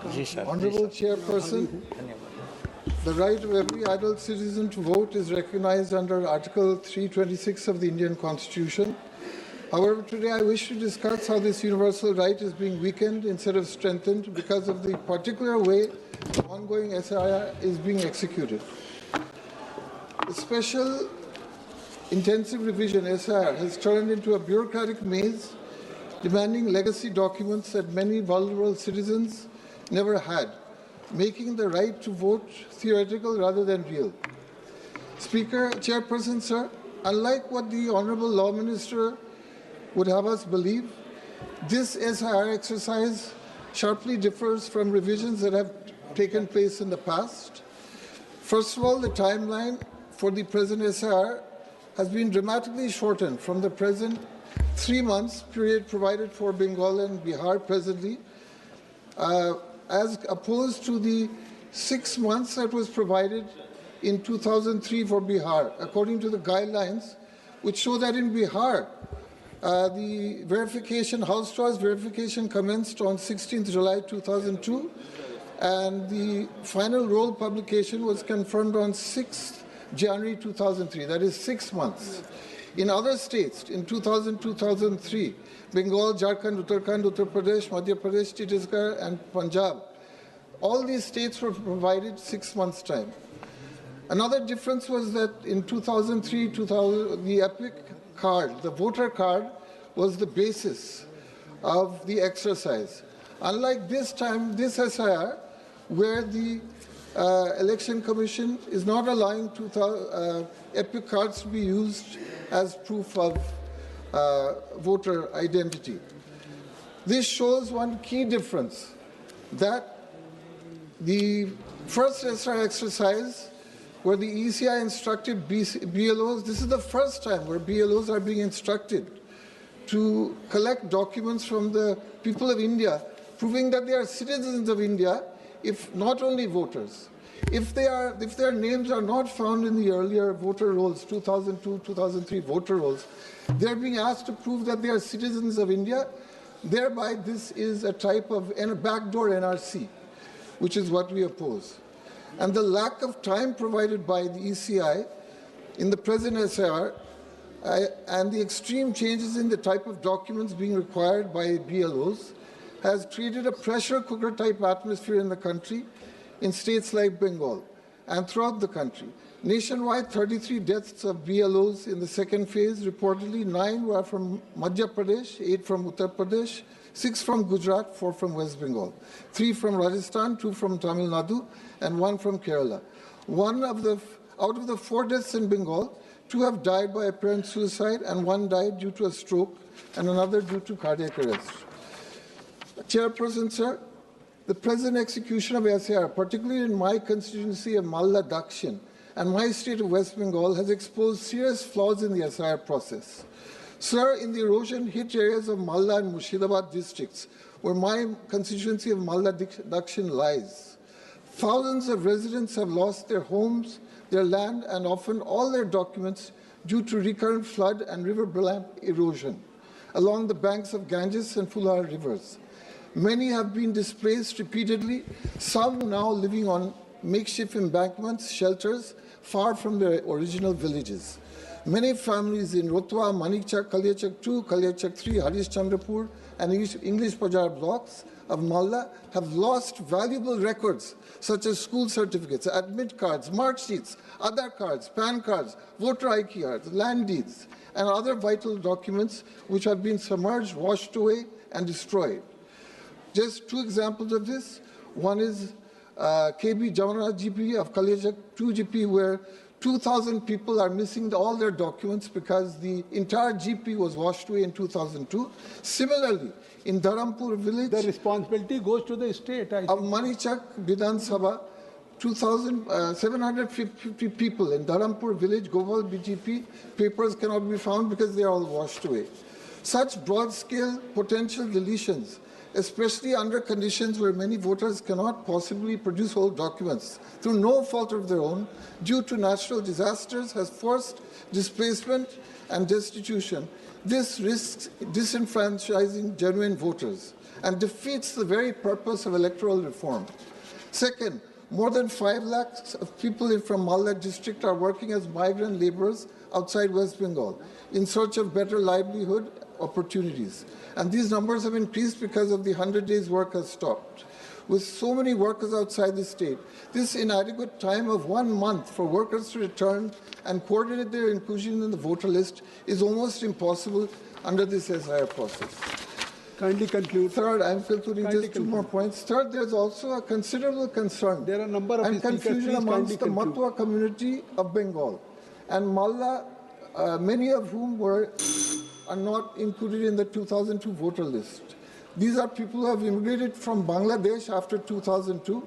Honorable Chairperson, the right of every adult citizen to vote is recognized under Article 326 of the Indian Constitution. However, today I wish to discuss how this universal right is being weakened instead of strengthened because of the particular way the ongoing SIR is being executed. The special intensive revision SIR has turned into a bureaucratic maze demanding legacy documents that many vulnerable citizens never had, making the right to vote theoretical rather than real. Chairperson, sir, unlike what the Honorable Law Minister would have us believe, this SIR exercise sharply differs from revisions that have taken place in the past. First of all, the timeline for the present SIR has been dramatically shortened from the present 3 months period provided for Bengal and Bihar presently, as opposed to the 6 months that was provided in 2003 for Bihar, according to the guidelines, which show that in Bihar, the verification, house-to-house verification commenced on 16th July 2002, and the final roll publication was confirmed on 6th January 2003, that is 6 months. In other states, in 2000-2003, Bengal, Jharkhand, Uttarakhand, Uttar Pradesh, Madhya Pradesh, Chhattisgarh, and Punjab, all these states were provided 6 months' time. Another difference was that in 2003, the EPIC card, the voter card, was the basis of the exercise. Unlike this time, this SIR, where the Election Commission is not allowing EPIC cards to be used as proof of voter identity. This shows one key difference, that the first SIR exercise where the ECI instructed BLOs, this is the first time where BLOs are being instructed to collect documents from the people of India, proving that they are citizens of India, if not only voters. If their names are not found in the earlier voter rolls, 2002, 2003 voter rolls, they're being asked to prove that they are citizens of India. Thereby, this is a type of backdoor NRC, which is what we oppose. And the lack of time provided by the ECI in the present SIR and the extreme changes in the type of documents being required by BLOs has created a pressure cooker type atmosphere in the country, in states like Bengal and throughout the country. Nationwide, 33 deaths of BLOs in the second phase. Reportedly, 9 were from Madhya Pradesh, 8 from Uttar Pradesh, 6 from Gujarat, 4 from West Bengal, 3 from Rajasthan, 2 from Tamil Nadu, and 1 from Kerala. Out of the 4 deaths in Bengal, 2 have died by apparent suicide, and 1 died due to a stroke, and another due to cardiac arrest. Chairperson, sir, the present execution of SIR, particularly in my constituency of Malda Dakshin and my state of West Bengal, has exposed serious flaws in the SIR process. Sir, in the erosion-hit areas of Malda and Murshidabad districts, where my constituency of Malda Dakshin lies, thousands of residents have lost their homes, their land, and often all their documents due to recurrent flood and river bank erosion along the banks of Ganges and Fular rivers. Many have been displaced repeatedly, some now living on makeshift embankments, shelters, far from their original villages. Many families in Rotwa, Manikchak, Kaliachak 2, Kaliachak 3, Harish Chandrapur, and English Bazaar blocks of Malda have lost valuable records such as school certificates, admit cards, mark sheets, Aadhaar cards, PAN cards, voter ID cards, land deeds, and other vital documents which have been submerged, washed away, and destroyed. Just 2 examples of this. One is KB Jamana GP of Kaliachak 2 GP, where 2,000 people are missing all their documents because the entire GP was washed away in 2002. Similarly, in Dharampur village, the responsibility goes to the state. Of Manichak Vidhan Sabha, 750 people in Dharampur village, Gopal BGP, papers cannot be found because they are all washed away. Such broad-scale potential deletions, especially under conditions where many voters cannot possibly produce whole documents through no fault of their own due to natural disasters, has forced displacement and destitution. This risks disenfranchising genuine voters and defeats the very purpose of electoral reform. Second, more than 5 lakhs of people from Malda district are working as migrant laborers outside West Bengal in search of better livelihood opportunities. And these numbers have increased because of the 100 days work has stopped. With so many workers outside the state, this inadequate time of 1 month for workers to return and coordinate their inclusion in the voter list is almost impossible under this SIR process. Kindly conclude. Third, I'm concluding just 2 more points. Third, there's also a considerable concern There are a number of and speakers. confusion Please amongst the kindly conclude. Matwa community of Bengal and Malda, many of whom are not included in the 2002 voter list. These are people who have immigrated from Bangladesh after 2002.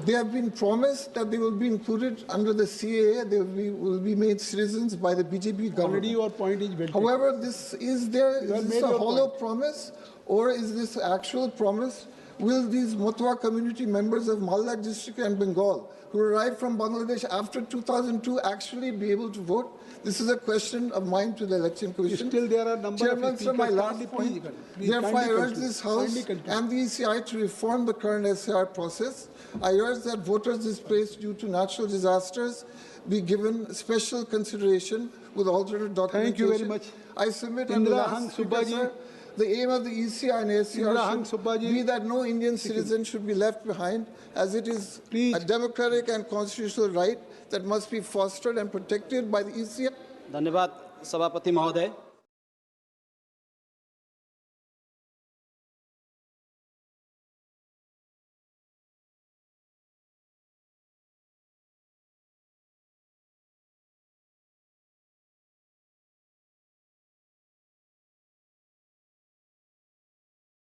They have been promised that they will be included under the CAA. They will be made citizens by the BJP government. Already your point is well taken. However, is this a hollow promise or is this actual promise? Will these Matwa community members of Malda district and Bengal who arrived from Bangladesh after 2002 actually be able to vote? This is a question of mine to the Election Commission. Still there are a number Chairman, of sir, speakers. my last Kindly, point. please Therefore, I kindly urge conclude. this House Kindly conclude. and the ECI to reform the current SIR process. I urge that voters displaced due to natural disasters be given special consideration with alternate documentation. Thank you very much. I submit and the Indra Hang last speaker, Subbaji. sir, the aim of the ECI and SCR Indra Hang should Subbaji. be that no Indian citizen should be left behind, as it is Please. a democratic and constitutional right that must be fostered and protected by the ECI. धन्यवाद सभापति महोदय।